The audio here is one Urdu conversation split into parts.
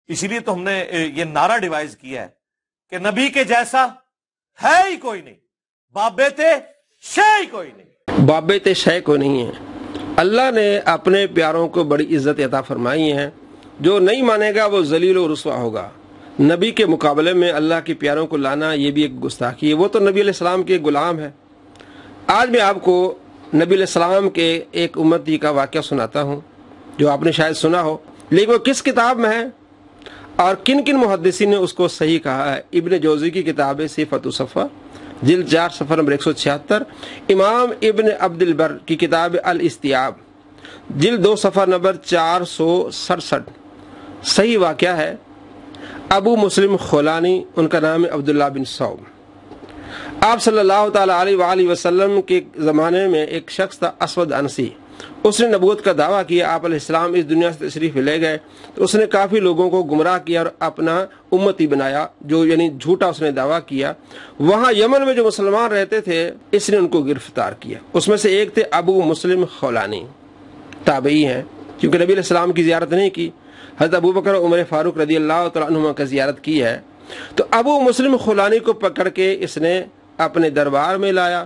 اسی لیے تو ہم نے یہ نعرہ ڈیوائز کیا ہے کہ نبی کے جیسا ہے ہی کوئی نہیں، بابے تے شے ہی کوئی نہیں، بابے تے شے کوئی نہیں ہے۔ اللہ نے اپنے پیاروں کو بڑی عزت عطا فرمائی ہے، جو نہیں مانے گا وہ ذلیل و رسوا ہوگا۔ نبی کے مقابلے میں اللہ کے پیاروں کو لانا یہ بھی ایک گستاخی ہے، وہ تو نبی علیہ السلام کے غلام ہے۔ آج میں آپ کو نبی علیہ السلام کے ایک امتی کا واقعہ سناتا ہوں جو آپ نے شاید سنا ہو، لیکن وہ کس کتاب میں ہے اور کن کن محدثین نے اس کو صحیح کہا ہے۔ ابن جوزی کی کتاب ہے صفۃ الصفا، جلد 4 صفحہ نمبر 176، امام ابن عبد البر کی کتاب الاستیاب، جلد 2 صفحہ نمبر 467، صحیح واقعہ ہے۔ ابو مسلم خولانی، ان کا نام ہے عبداللہ بن صوب۔ آپ صلی اللہ تعالی علیہ وآلہ وسلم کے زمانے میں ایک شخص تھا اسود انسی، اس نے نبوت کا دعویٰ کیا۔ آپ علیہ السلام اس دنیا سے تشریف لے گئے تو اس نے کافی لوگوں کو گمراہ کیا اور اپنا امتی بنایا، جو یعنی جھوٹا اس نے دعویٰ کیا۔ وہاں یمن میں جو مسلمان رہتے تھے اس نے ان کو گرفتار کیا۔ اس میں سے ایک تھے ابو مسلم خولانی، تابعی ہیں، کیونکہ نبی علیہ السلام کی زیارت نہیں کی، حضرت ابو بکر عمر فاروق رضی اللہ تعالیٰ عنہما کا زیارت کی ہے۔ تو ابو مسلم خولانی کو پکڑ کے اس نے اپنے دربار میں لایا،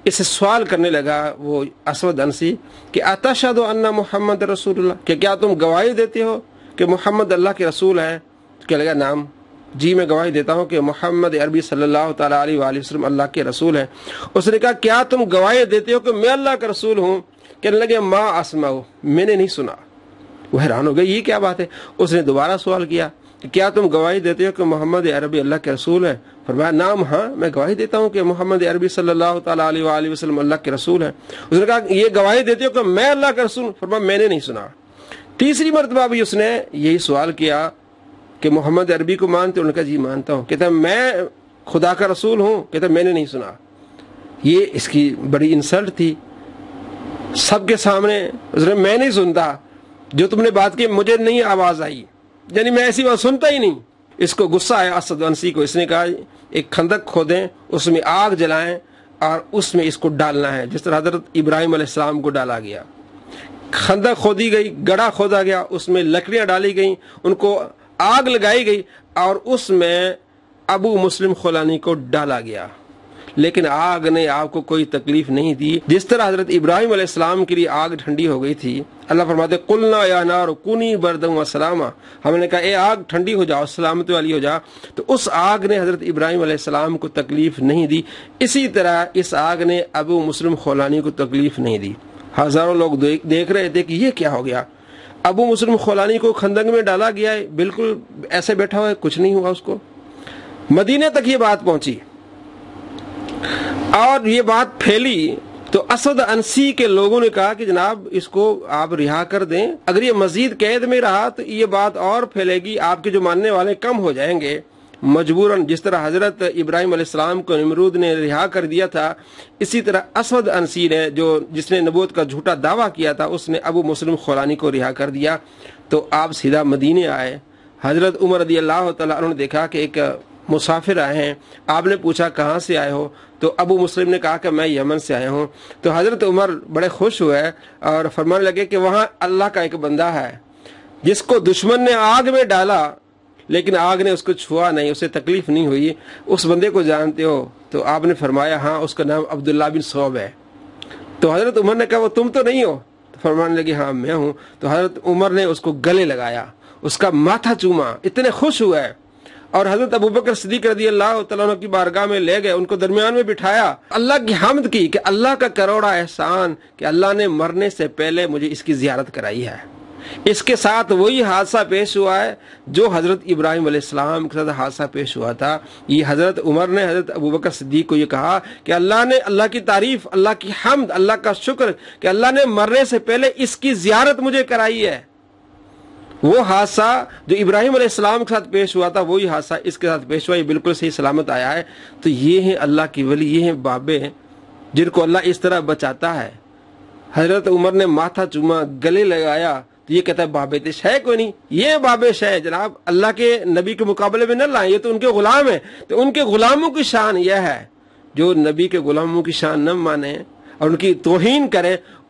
اس سے سوال کرنے لگا وہ اسود انسی کہ اتشہد ان محمد رسول اللہ، کہ کیا تم گواہی دیتے ہو کہ محمد اللہ کے رسول ہے؟ کہنے لگا نام، جی میں گواہی دیتا ہوں کہ محمد عربی صلی اللہ تعالیٰ علیہ وآلہ وسلم اللہ کے رسول ہے۔ اس نے کہا کیا تم گواہی دیتے ہو کہ میں اللہ کا رسول ہوں؟ کہنے لگے ما اسمع، میں نے نہیں سنا۔ وہ حیران ہو گئی یہ کیا بات ہے۔ اس نے دوبارہ سوال کیا کہ کیا تم گواہی دیتے ہو کہ محمد عربی اللہ کے رسول ہے؟ فرمایا نام، ہاں میں گواہی دیتا ہوں کہ محمد عربی صلی اللہ تعالیٰ علیہ وآلہ وسلم اللہ کے رسول ہے۔ اس نے کہا یہ گواہی دیتے ہو کہ میں اللہ کا رسول؟ فرمایا میں نے نہیں سنا۔ تیسری مرتبہ بھی اس نے یہی سوال کیا کہ محمد عربی کو مانتے ہو؟ انہوں نے کہا جی مانتا ہوں۔ کہتا ہے میں خدا کا رسول ہوں؟ کہتا ہے میں نے نہیں سنا۔ یہ اس کی بڑی انسلٹ تھی سب کے سامنے۔ اس نے میں نہیں سنتا، جو تم نے بات کی مجھے نہیں آواز آئی، یعنی میں ایسی بات سنتا ہی نہیں۔ اس کو غصہ آیا اسد انسی کو، اس نے کہا ایک خندق کھودیں، اس میں آگ جلائیں اور اس میں اس کو ڈالنا ہے، جس طرح حضرت ابراہیم علیہ السلام کو ڈالا گیا۔ خندق کھودی گئی، گڑھا کھودا گیا، اس میں لکڑیاں ڈالی گئیں، ان کو آگ لگائی گئی اور اس میں ابو مسلم خولانی کو ڈالا گیا، لیکن آگ نے آپ کو کوئی تکلیف نہیں دی۔ جس طرح حضرت ابراہیم علیہ السلام کے لیے آگ ٹھنڈی ہو گئی تھی، اللہ فرماتے قلنا یا نار کونی بردا وسلاما، ہم نے کہا اے آگ ٹھنڈی ہو جاؤ، سلامتی والی ہو جا، تو اس آگ نے حضرت ابراہیم علیہ السلام کو تکلیف نہیں دی۔ اسی طرح اس آگ نے ابو مسلم خولانی کو تکلیف نہیں دی۔ ہزاروں لوگ دیکھ رہے تھے کہ یہ کیا ہو گیا، ابو مسلم خولانی کو خندق میں ڈالا گیا ہے، بالکل ایسے بیٹھا ہوا ہے، کچھ نہیں ہوا اس کو۔ مدینے تک یہ بات پہنچی اور یہ بات پھیلی تو اسد انسی کے لوگوں نے کہا کہ جناب اس کو آپ رہا کر دیں، اگر یہ مزید قید میں رہا تو یہ بات اور پھیلے گی، آپ کے جو ماننے والے کم ہو جائیں گے۔ مجبوراً جس طرح حضرت ابراہیم علیہ السلام کو نمرود نے رہا کر دیا تھا، اسی طرح اسود انسی نے جس نے نبوت کا جھوٹا دعویٰ کیا تھا، اس نے ابو مسلم خولانی کو رہا کر دیا۔ تو آپ سیدھا مدینے آئے۔ حضرت عمر رضی اللہ تعالیٰ عنہ نے دیکھا کہ ایک مسافر آئے ہیں، آپ نے پوچھا کہاں سے آئے ہو؟ تو ابو مسلم نے کہا کہ میں یمن سے آیا ہوں۔ تو حضرت عمر بڑے خوش ہوئے اور فرمانے لگے کہ وہاں اللہ کا ایک بندہ ہے جس کو دشمن نے آگ میں ڈالا لیکن آگ نے اس کو چھوا نہیں، اسے تکلیف نہیں ہوئی، اس بندے کو جانتے ہو؟ تو آپ نے فرمایا ہاں، اس کا نام عبداللہ بن صوب ہے۔ تو حضرت عمر نے کہا وہ تم تو نہیں ہو؟ تو فرمانے لگے ہاں میں ہوں۔ تو حضرت عمر نے اس کو گلے لگایا، اس کا ماتھا چوما، اتنے خوش ہوئے اور حضرت ابوبکر صدیق رضی اللہ تعالیٰ عنہ کی بارگاہ میں لے گئے، ان کو درمیان میں بٹھایا، اللہ کی حمد کی کہ اللہ کا کروڑا احسان کہ اللہ نے مرنے سے پہلے مجھے اس کی زیارت کرائی ہے۔ اس کے ساتھ وہی حادثہ پیش ہوا ہے جو حضرت ابراہیم علیہ السلام کے ساتھ حادثہ پیش ہوا تھا۔ یہ حضرت عمر نے حضرت ابوبکر صدیق کو یہ کہا کہ اللہ نے، اللہ کی تعریف، اللہ کی حمد، اللہ کا شکر کہ اللہ نے مرنے سے پہلے اس کی زیارت مجھے کرائی ہے۔ وہ حادثہ جو ابراہیم علیہ السلام کے ساتھ پیش ہوا تھا وہی حادثہ اس کے ساتھ پیش ہوا، یہ بالکل صحیح سلامت آیا ہے۔ تو یہ ہیں اللہ کی ولی، یہ ہیں بابے جن کو اللہ اس طرح بچاتا ہے۔ حضرت عمر نے ماتھا چوما، گلے لگایا، تو یہ کہتا ہے بابے تش ہے کوئی نہیں، یہ بابش ہے جناب، اللہ کے نبی کے مقابلے میں نہ لائیں، یہ تو ان کے غلام ہیں۔ تو ان کے غلاموں کی شان یہ ہے، جو نبی کے غلاموں کی شان نہ مانے اور ان کی توہین کرے،